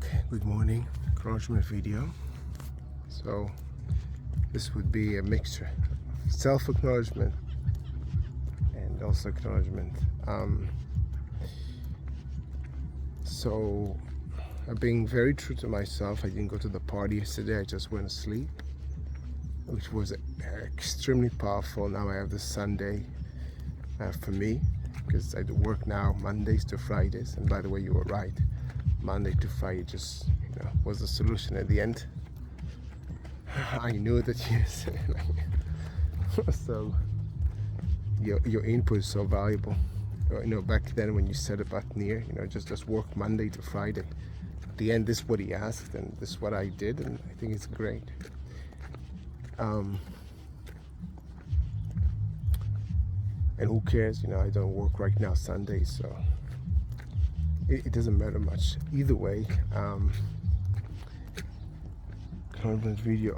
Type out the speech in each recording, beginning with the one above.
Okay, good morning. Acknowledgement video. So this would be a mixture, self-acknowledgement and also acknowledgement. So I'm being very true to myself. I didn't go to the party yesterday. I just went to sleep, which was extremely powerful. Now I have this Sunday for me, because I do work now Mondays to Fridays. And by the way, you were right. Monday to Friday just was the solution at the end. I knew that yes. So your input is so valuable. Back then when you said about Nir, just work Monday to Friday. At the end, this is what he asked, and this is what I did, and I think it's great. And who cares? I don't work right now Sundays, so it doesn't matter much. Either way, acknowledgement video.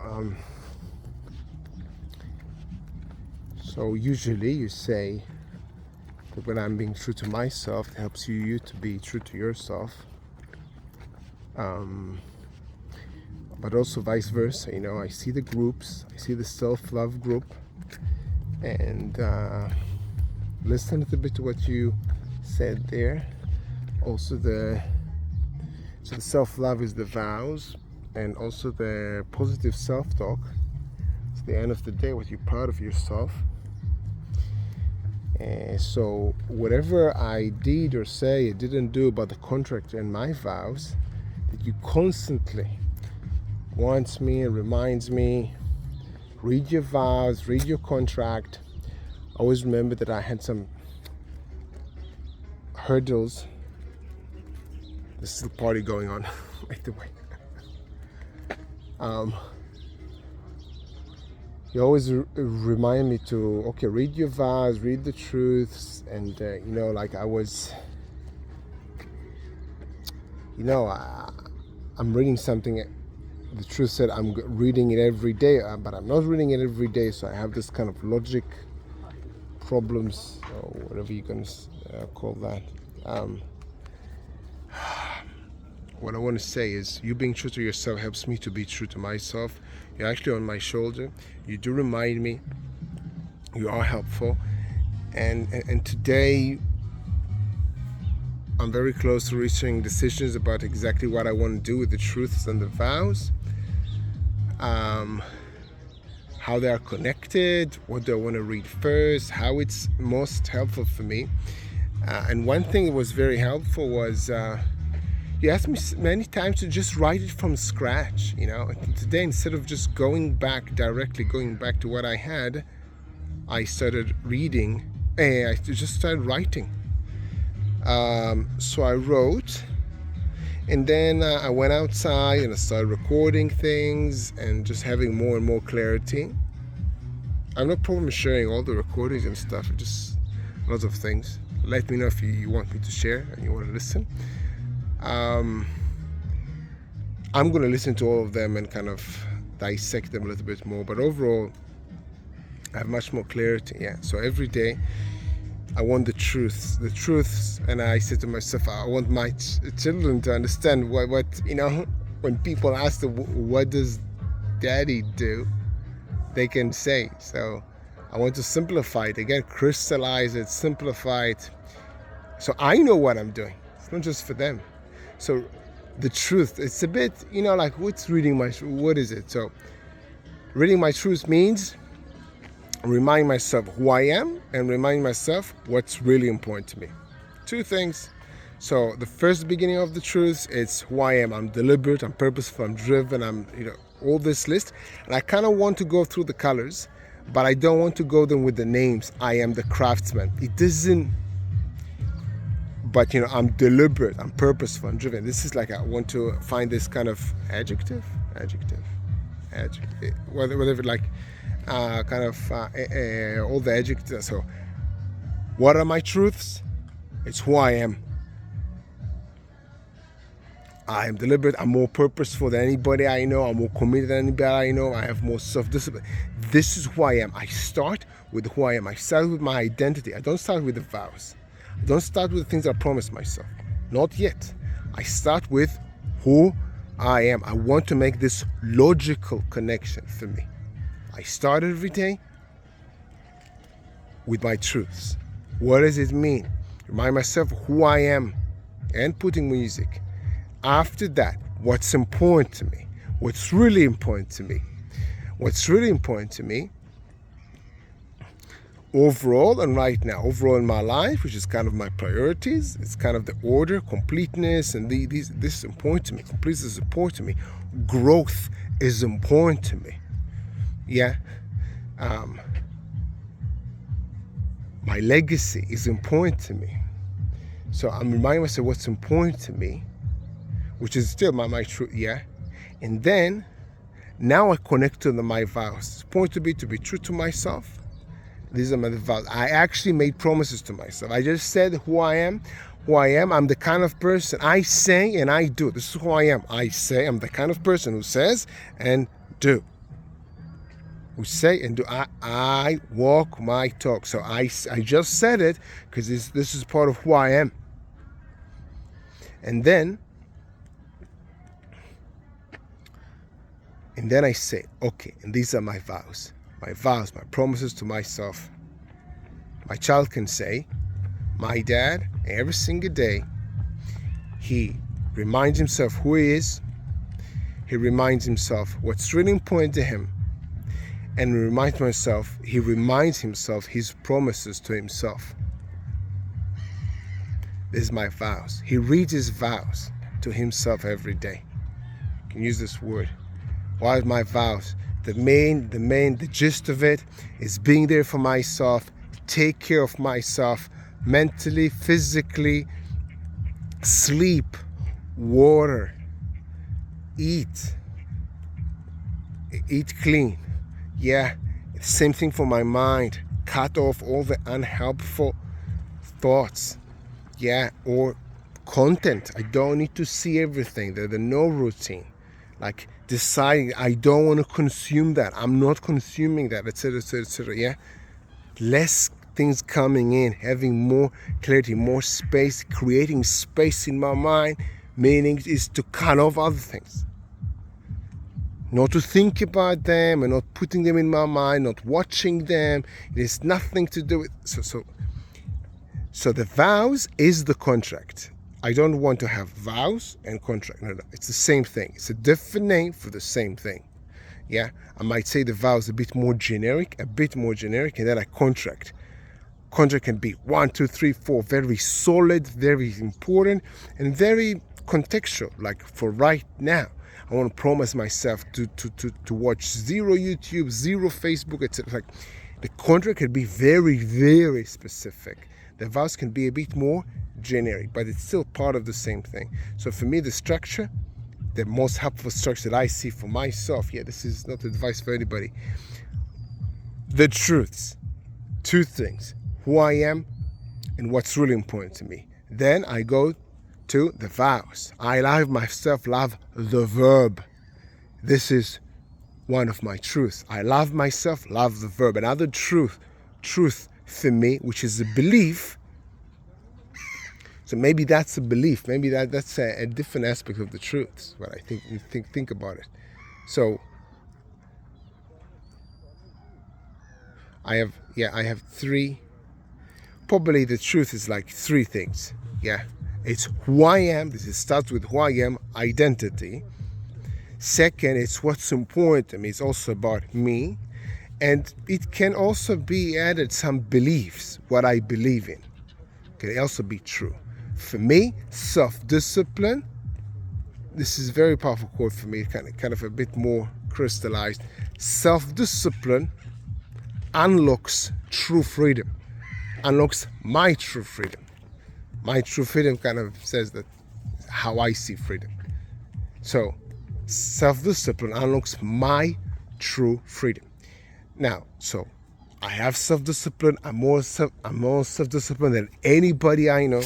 So usually you say that when I'm being true to myself, it helps you to be true to yourself. But also vice versa. I see the groups, I see the self-love group, and listen a little bit to what you said there. Also the self-love is the vows, and also the positive self-talk. It's the end of the day, what you're proud of yourself. And so whatever I did or say or didn't do about the contract and my vows, that you constantly wants me and reminds me, read your vows, read your contract. Always remember that I had some hurdles. This is the party going on, by the way. You always remind me to, read your vows, read the truths, and like I was, I'm reading something. The truth said I'm reading it every day, but I'm not reading it every day, so I have this kind of logic problems, or whatever you can call that. What I want to say is, you being true to yourself helps me to be true to myself. You're actually on my shoulder. You do remind me. You are helpful. And today, I'm very close to reaching decisions about exactly what I want to do with the truths and the vows. How they are connected, what do I want to read first, how it's most helpful for me. And one thing that was very helpful was, you asked me many times to just write it from scratch, And today, instead of just going back to what I had, I started reading, I just started writing. So I wrote, and then I went outside and I started recording things and just having more and more clarity. I have no problem sharing all the recordings and stuff, just lots of things. Let me know if you want me to share and you want to listen. I'm going to listen to all of them and kind of dissect them a little bit more, but overall I have much more clarity. So every day I want the truths, and I said to myself, I want my children to understand what when people ask them, what does daddy do, they can say. So I want to simplify it again, crystallize it, simplify it, so I know what I'm doing. It's not just for them. So the truth, it's a bit, like what's reading my, what is it? So reading my truth means remind myself who I am and remind myself what's really important to me. Two things. So the first beginning of the truth, it's who I am. I'm deliberate, I'm purposeful, I'm driven, I'm, all this list. And I kind of want to go through the colors, but I don't want to go them with the names. I am the craftsman. It doesn't. But I'm deliberate, I'm purposeful, I'm driven. This is like I want to find this kind of adjective, whatever, like kind of all the adjectives. So what are my truths? It's who I am. I am deliberate, I'm more purposeful than anybody I know, I'm more committed than anybody I know, I have more self-discipline. This is who I am. I start with who I am. I start with my identity. I don't start with the vows. I don't start with the things I promised myself. Not yet. I start with who I am. I want to make this logical connection for me. I start every day with my truths. What does it mean? Remind myself who I am and putting music. After that, what's important to me? What's really important to me? What's really important to me overall and right now, overall in my life, which is kind of my priorities, it's kind of the order, completeness, and this is important to me. Completeness is important to me. Growth is important to me. Yeah. My legacy is important to me. So I'm reminding myself what's important to me, which is still my truth, yeah. And then, now I connect to my vows. It's important to be true to myself. These are my vows. I actually made promises to myself. I just said who I am. I'm the kind of person I say and I do. This is who I am. I say I'm the kind of person who says and do. Who say and do. I walk my talk. So I just said it because this is part of who I am. And then I say, okay, and these are my vows. My vows, my promises to myself. My child can say, my dad, every single day, he reminds himself who he is. He reminds himself what's really important to him. And he reminds himself his promises to himself. This is my vows. He reads his vows to himself every day. You can use this word. What are my vows? The gist of it is being there for myself, take care of myself, mentally, physically, sleep, water, eat clean. Yeah, same thing for my mind. Cut off all the unhelpful thoughts. Yeah, or content. I don't need to see everything. There's no routine. Like deciding I don't want to consume that. I'm not consuming that, etc., etc., etc. Yeah, less things coming in, having more clarity, more space, creating space in my mind. Meaning is to cut off other things. Not to think about them and not putting them in my mind, not watching them. It has nothing to do with so the vows is the contract. I don't want to have vows and contract. No, it's the same thing. It's a different name for the same thing. Yeah, I might say the vows a bit more generic, and then I contract. Contract can be 1, 2, 3, 4, very solid, very important, and very contextual. Like for right now, I want to promise myself to watch 0 YouTube, 0 Facebook, etc. Like the contract can be very, very specific. The vows can be a bit more generic, but it's still part of the same thing. So for me, the structure, the most helpful structure that I see for myself, this is not advice for anybody. The truths, 2 things, who I am and what's really important to me. Then I go to the vows. I love myself, love the verb. This is one of my truths. I love myself, love the verb. Another truth for me, which is a belief. So maybe that's a belief. Maybe that's a different aspect of the truths. What I think about it. So I have 3. Probably the truth is like 3 things. Yeah, it's who I am. This starts with who I am, identity. Second, it's what's important to me. It's also about me, and it can also be added some beliefs. What I believe in can also be true. For me, self-discipline. This is a very powerful quote for me, kind of a bit more crystallized. Self-discipline unlocks true freedom, unlocks my true freedom. My true freedom kind of says that how I see freedom. So, self-discipline unlocks my true freedom. Now, so I have self-discipline. I'm more self-disciplined than anybody I know.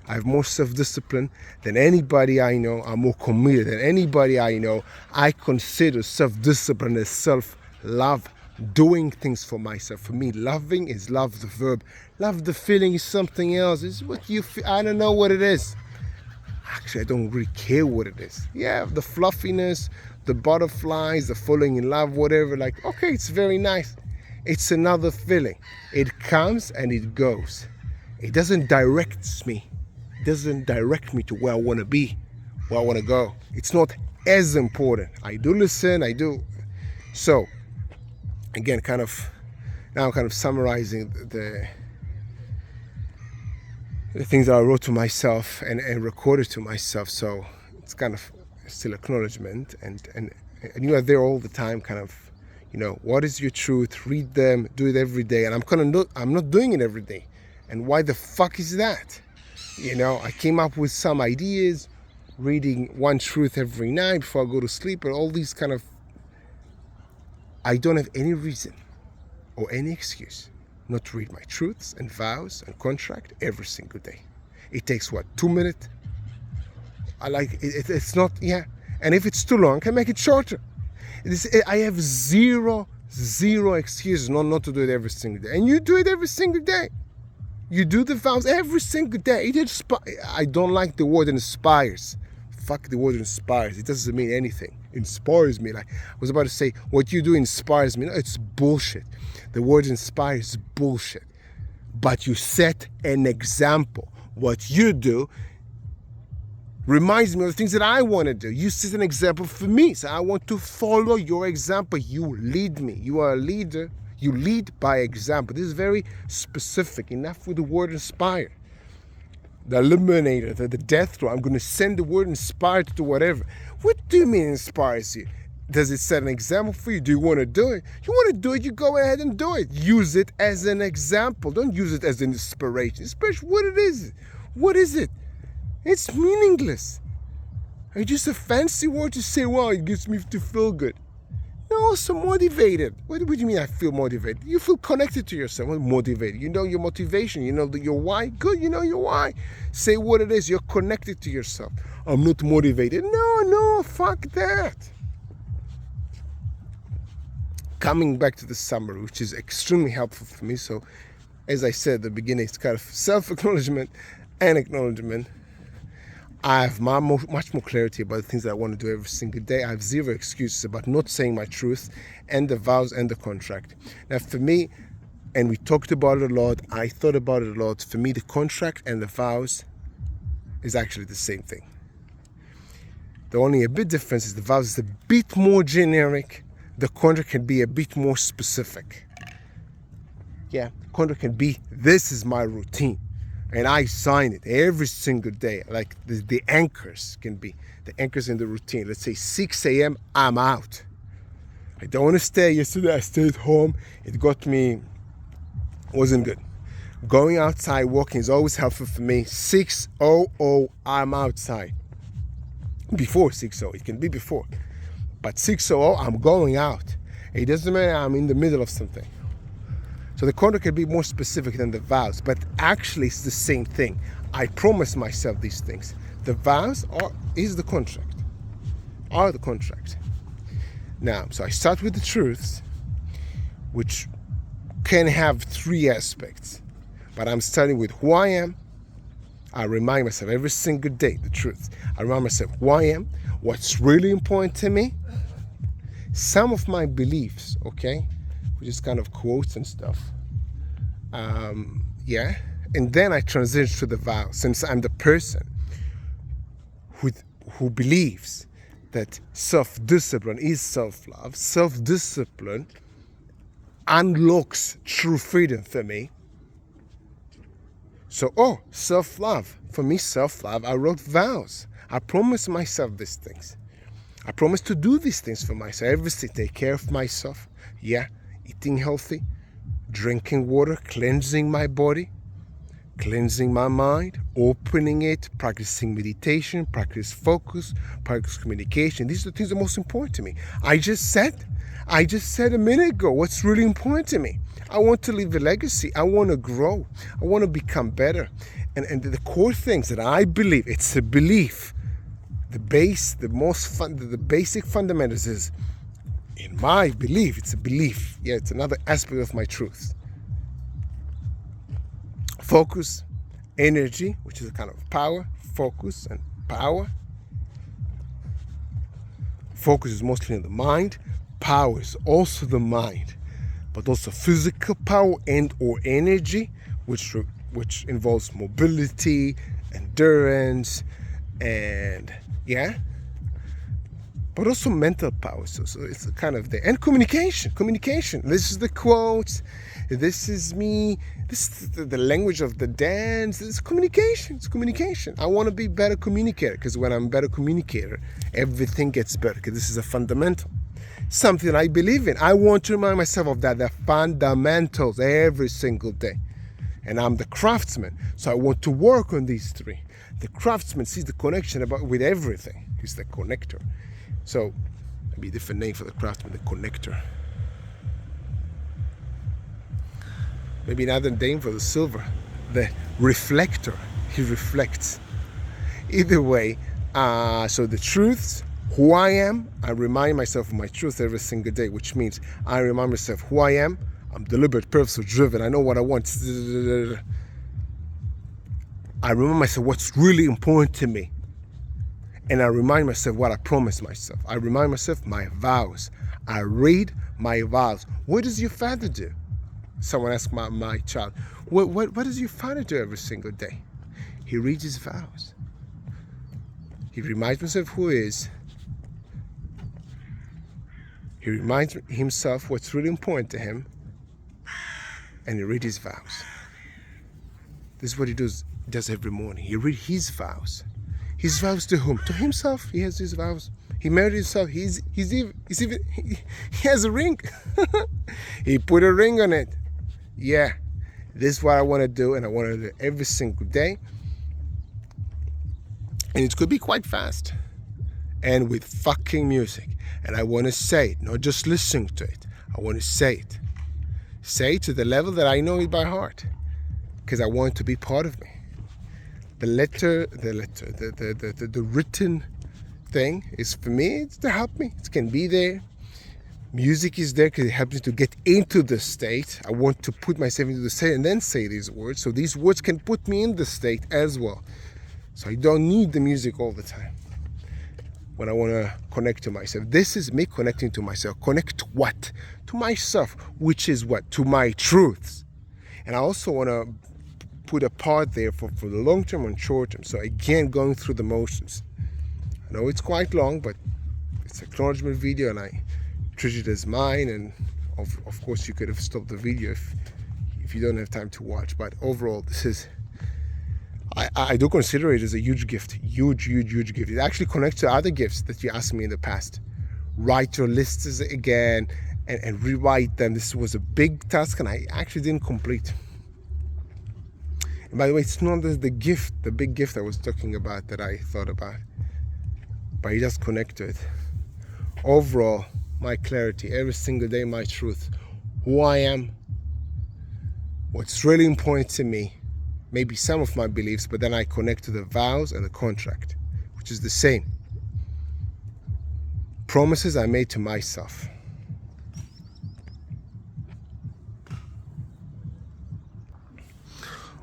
I have more self-discipline than anybody I know. I'm more committed than anybody I know. I consider self-discipline as self-love, doing things for myself. For me, loving is love the verb. Love the feeling is something else. It's what you feel. I don't know what it is. Actually, I don't really care what it is. Yeah, the fluffiness, the butterflies, the falling in love, whatever. Like, okay, it's very nice. It's another feeling. It comes and it goes. It doesn't direct me. It doesn't direct me to where I want to be, where I want to go. It's not as important. I do listen. I do. So, again, now I'm kind of summarizing the things that I wrote to myself and recorded to myself. So it's kind of still acknowledgement, and you are there all the time, kind of, what is your truth? Read them, do it every day. And I'm not doing it every day. And why the fuck is that? I came up with some ideas, reading one truth every night before I go to sleep, and all these kind of, I don't have any reason or any excuse not to read my truths and vows and contract every single day. It takes 2 minutes? I like it. It's not, yeah. And if it's too long, I can make it shorter. I have zero excuses not to do it every single day. And you do it every single day. You do the vows every single day. I don't like the word inspires. Fuck the word inspires. It doesn't mean anything. Inspires me. Like I was about to say, what you do inspires me. No, it's bullshit. The word inspire is bullshit. But you set an example. What you do reminds me of the things that I want to do. You set an example for me. So I want to follow your example. You lead me. You are a leader. You lead by example. This is very specific. Enough with the word inspire. The eliminator, the death row. I'm going to send the word inspired to whatever. What do you mean inspires you? Does it set an example for you? Do you want to do it? You want to do it, you go ahead and do it. Use it as an example. Don't use it as an inspiration. Inspiration, what it is? What is it? It's meaningless. It's just a fancy word to say, well, it gets me to feel good. No, so motivated. What do you mean I feel motivated? You feel connected to yourself. Motivated. You know your motivation. You know your why. Good, you know your why. Say what it is. You're connected to yourself. I'm not motivated. No, fuck that. Coming back to the summary, which is extremely helpful for me. So, as I said at the beginning, it's kind of self-acknowledgement and acknowledgement. I have much more clarity about the things that I want to do every single day. I have zero excuses about not saying my truth and the vows and the contract. Now, for me, and we talked about it a lot, I thought about it a lot. For me, the contract and the vows is actually the same thing. The only a bit difference is the vows is a bit more generic. The contract can be a bit more specific. Yeah, the contract can be, this is my routine. And I sign it every single day. Like the anchors can be, the anchors in the routine. Let's say 6 a.m., I'm out. I don't want to stay. Yesterday I stayed home. It wasn't good. Going outside, walking is always helpful for me. 6:00, I'm outside. Before 6:00, it can be before. But 6:00, I'm going out. It doesn't matter, I'm in the middle of something. So the contract can be more specific than the vows, but actually it's the same thing. I promise myself these things. The vows are the contract. Now, so I start with the truths, which can have 3 aspects, but I'm starting with who I am. I remind myself every single day the truth. I remind myself who I am, what's really important to me, some of my beliefs, okay? Which is kind of quotes and stuff. And then I transition to the vow, since I'm the person who believes that self-discipline is self-love. Self-discipline unlocks true freedom for me. So, self-love. For me, self-love, I wrote vows. I promised myself these things. I promise to do these things for myself. Everything, take care of myself. Yeah, eating healthy, drinking water, cleansing my body, cleansing my mind, opening it, practicing meditation, practice focus, practice communication. These are the things that are most important to me. I just said a minute ago what's really important to me. I want to leave a legacy. I want to grow. I want to become better. And the core things that I believe, it's a belief. The basic fundamentals is, in my belief, it's a belief. Yeah, it's another aspect of my truth. Focus, energy, which is a kind of power, focus and power. Focus is mostly on the mind. Power is also the mind, but also physical power and or energy, which involves mobility, endurance, and but also mental power. So it's kind of there. And communication. This is the quotes. This is me. This is the language of the dance. It's communication. I want to be a better communicator, because when I'm a better communicator, everything gets better, because this is a fundamental. Something I believe in. I want to remind myself of that, the fundamentals, every single day. And I'm the craftsman, so I want to work on these three. The craftsman sees the connection with everything. He's the connector. So, maybe a different name for the craftsman, the connector. Maybe another name for the silver, the reflector. He reflects. Either way, so the truths, who I am, I remind myself of my truth every single day, which means I remind myself who I am. I'm deliberate, purposeful, driven. I know what I want. I remember myself what's really important to me. And I remind myself what I promised myself. I remind myself my vows. I read my vows. What does your father do? Someone asked my child, what does your father do every single day? He reads his vows. He reminds himself who he is. He reminds himself what's really important to him. And he reads his vows. This is what he does every morning. He reads his vows. His vows to whom? To himself. He has his vows. He married himself. He has a ring. He put a ring on it. Yeah, this is what I want to do, and I want to do it every single day. And it could be quite fast, and with fucking music. And I want to say it, not just listening to it. I want to say it. Say it to the level that I know it by heart, because I want it to be part of me. The written thing is for me. It's to help me. It can be there. Music is there because it helps me to get into the state. I want to put myself into the state and then say these words. So these words can put me in the state as well. So I don't need the music all the time when I want to connect to myself. This is me connecting to myself. Connect to what? To myself, which is what? To my truths. And I also want to put a part there for the long term and short term. So again, going through the motions. I know it's quite long, but it's an acknowledgement video, and I treat it as mine. And of course, you could have stopped the video if you don't have time to watch. But overall, this is, I do consider it as a huge gift. Huge gift. It actually connects to other gifts that you asked me in the past. Write your lists again and rewrite them. This was a big task, and I actually didn't complete. And by the way, it's not the big gift I was talking about that I thought about, but you just connect to it. Overall, my clarity, every single day, my truth, who I am, what's really important to me, maybe some of my beliefs, but then I connect to the vows and the contract, which is the same. Promises I made to myself.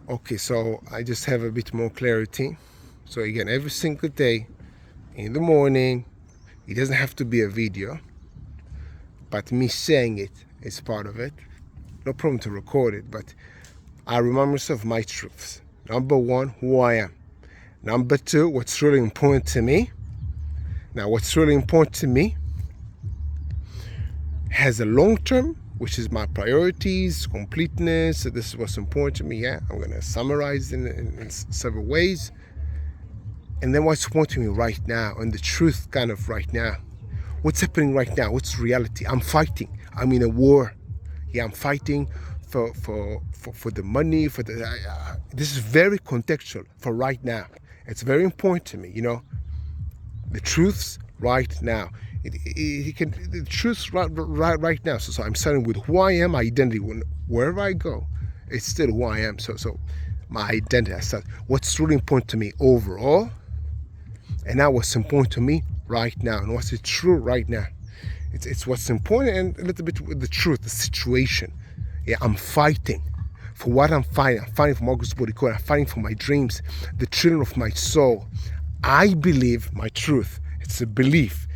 Okay, so I just have a bit more clarity. So again, every single day in the morning, it doesn't have to be a video, but me saying it is part of it. No problem to record it, but I remind myself my truths. Number one, who I am. Number two, what's really important to me. Now, what's really important to me has a long term, which is my priorities, completeness. So this is what's important to me. Yeah, I'm going to summarize in several ways. And then what's important to me right now, and the truth kind of right now. What's happening right now? What's reality? I'm fighting. I'm in a war. Yeah, I'm fighting for the money, this is very contextual for right now. It's very important to me, the truths right now. The truths right now. So I'm starting with who I am, my identity. Wherever I go, it's still who I am. So my identity. I start what's really important to me overall, and now what's important to me right now, and what's true right now. It's what's important, and a little bit with the truth, the situation. Yeah, I'm fighting for what I'm fighting. I'm fighting for August Bodicon. I'm fighting for my dreams, the children of my soul. I believe my truth. It's a belief.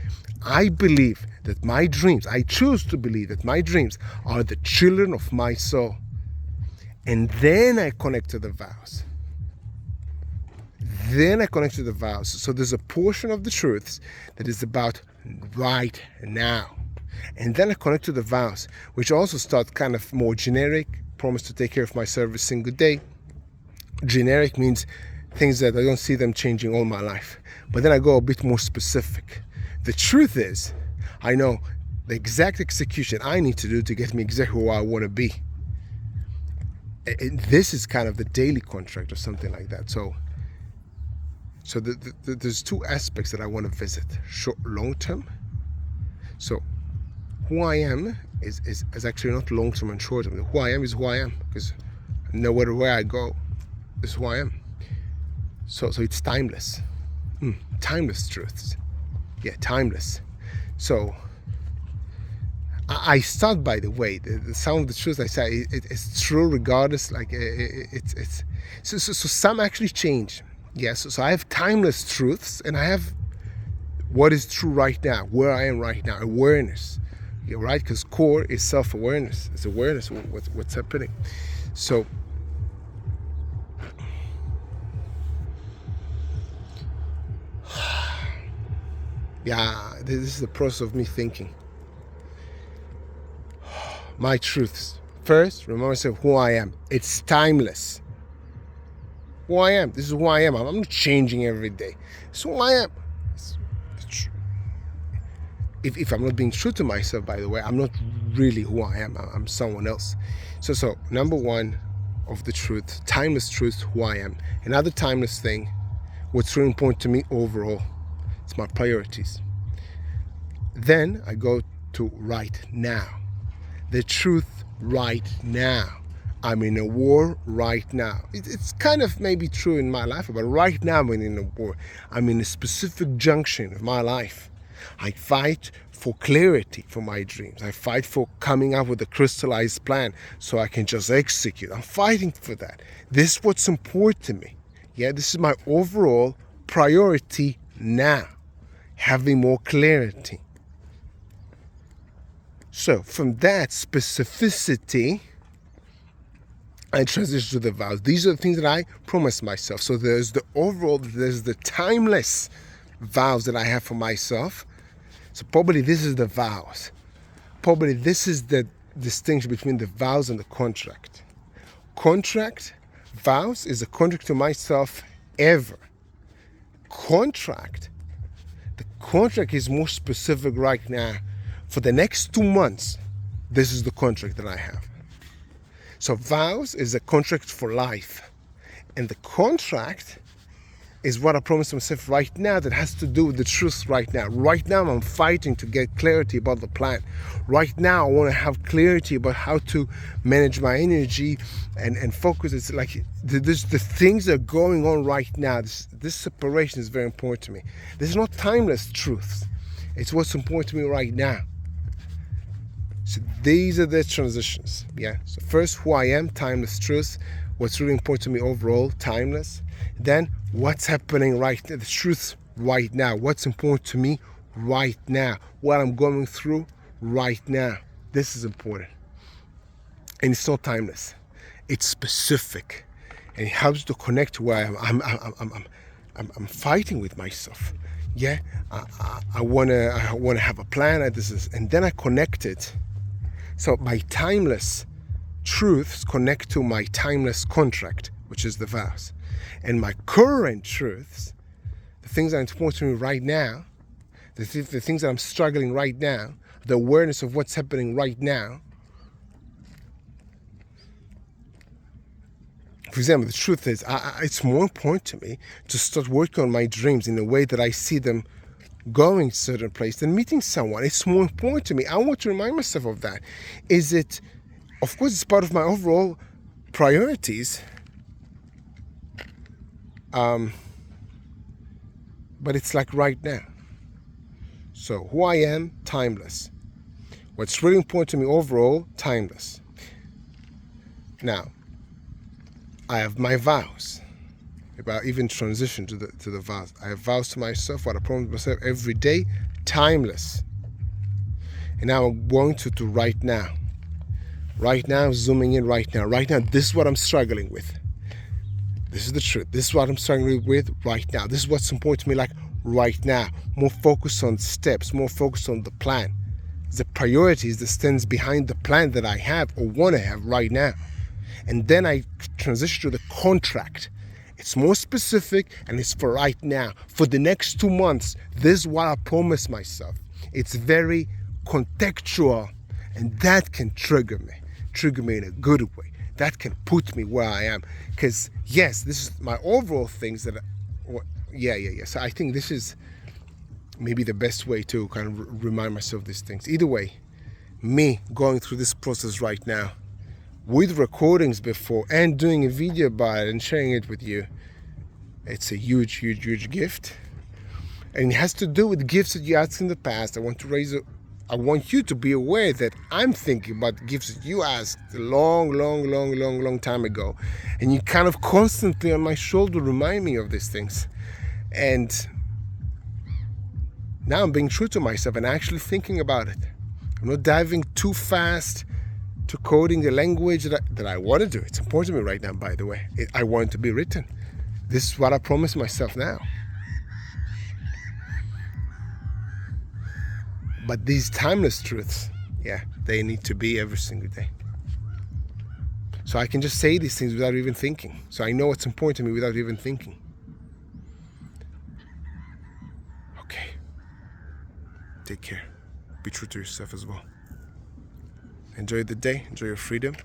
I believe that my dreams, I choose to believe that my dreams are the children of my soul. And then I connect to the vows. So there's a portion of the truths that is about right now. And then I connect to the vows, which also start kind of more generic. Promise to take care of myself every single day. Generic means things that I don't see them changing all my life. But then I go a bit more specific. The truth is, I know the exact execution I need to do to get me exactly where I want to be. And this is kind of the daily contract or something like that. So there's two aspects that I want to visit. Short, long term. So who I am is actually not long term and short term. Who I am is who I am, because no matter where I go, this is who I am. So it's timeless. Timeless truths. Yeah, timeless. So I start, by the way, some of the truths I say it's true regardless. Like it's so some actually change. Yes, so I have timeless truths, and I have what is true right now, where I am right now, awareness. You're right, because core is self-awareness. It's awareness of what's happening. So yeah, this is the process of me thinking. My truths. First, remember myself who I am. It's timeless. Who I am. This is who I am. I'm not changing every day. It's who I am. If I'm not being true to myself, by the way, I'm not really who I am. I'm someone else. So number one of the truth, timeless truth, who I am. Another timeless thing, what's really important to me overall, it's my priorities. Then I go to right now. The truth right now. I'm in a war right now. It's kind of maybe true in my life, but right now I'm in a war. I'm in a specific junction of my life. I fight for clarity for my dreams. I fight for coming up with a crystallized plan so I can just execute. I'm fighting for that. This is what's important to me. Yeah, this is my overall priority now. Having more clarity. So from that specificity, I transition to the vows. These are the things that I promise myself. So there's the overall, there's the timeless vows that I have for myself. So probably this is the vows. Probably this is the distinction between the vows and the contract. Contract, vows is a contract to myself ever. Contract, the contract is more specific right now. For the next 2 months, this is the contract that I have. So vows is a contract for life. And the contract is what I promise myself right now that has to do with the truth right now. Right now I'm fighting to get clarity about the plan. Right now I want to have clarity about how to manage my energy and focus. It's like the things that are going on right now. This separation is very important to me. This is not timeless truths. It's what's important to me right now. So these are the transitions, yeah. So first, who I am, timeless truth. What's really important to me overall, timeless. Then, what's happening right now, the truth right now. What's important to me right now. What I'm going through right now. This is important. And it's not timeless. It's specific. And it helps to connect to where I'm fighting with myself. Yeah, I wanna have a plan. And then I connect it. So my timeless truths connect to my timeless contract, which is the vows. And my current truths, the things that are important to me right now, the things that I'm struggling right now, the awareness of what's happening right now. For example, the truth is, it's more important to me to start working on my dreams in a way that I see them going to a certain place than meeting someone. It's more important to me. I want to remind myself of that. Of course, it's part of my overall priorities. But it's like right now. So who I am, timeless. What's really important to me overall, timeless. Now, I have my vows. about even transition to the vows. I have vows to myself, what I promise myself every day, timeless. And now I'm going to right now. Right now, zooming in right now. Right now, this is what I'm struggling with. This is the truth. This is what I'm struggling with right now. This is what's important to me, like right now. More focus on steps, more focus on the plan. The priorities that stands behind the plan that I have or want to have right now. And then I transition to the contract. It's more specific and it's for right now. For the next 2 months, this is what I promise myself. It's very contextual, and that can trigger me in a good way. That can put me where I am. Because yes, this is my overall things that, So I think this is maybe the best way to kind of remind myself these things. Either way, me going through this process right now, with recordings before and doing a video about it and sharing it with you, it's a huge, huge, huge gift. And it has to do with gifts that you asked in the past. I want you to be aware that I'm thinking about gifts that you asked a long time ago. And you kind of constantly on my shoulder remind me of these things. And now I'm being true to myself and actually thinking about it. I'm not diving too fast to coding the language that I want to do. It's important to me right now, by the way. I want it to be written. This is what I promise myself now. But these timeless truths, they need to be every single day. So I can just say these things without even thinking. So I know what's important to me without even thinking. Okay. Take care. Be true to yourself as well. Enjoy the day. Enjoy your freedom.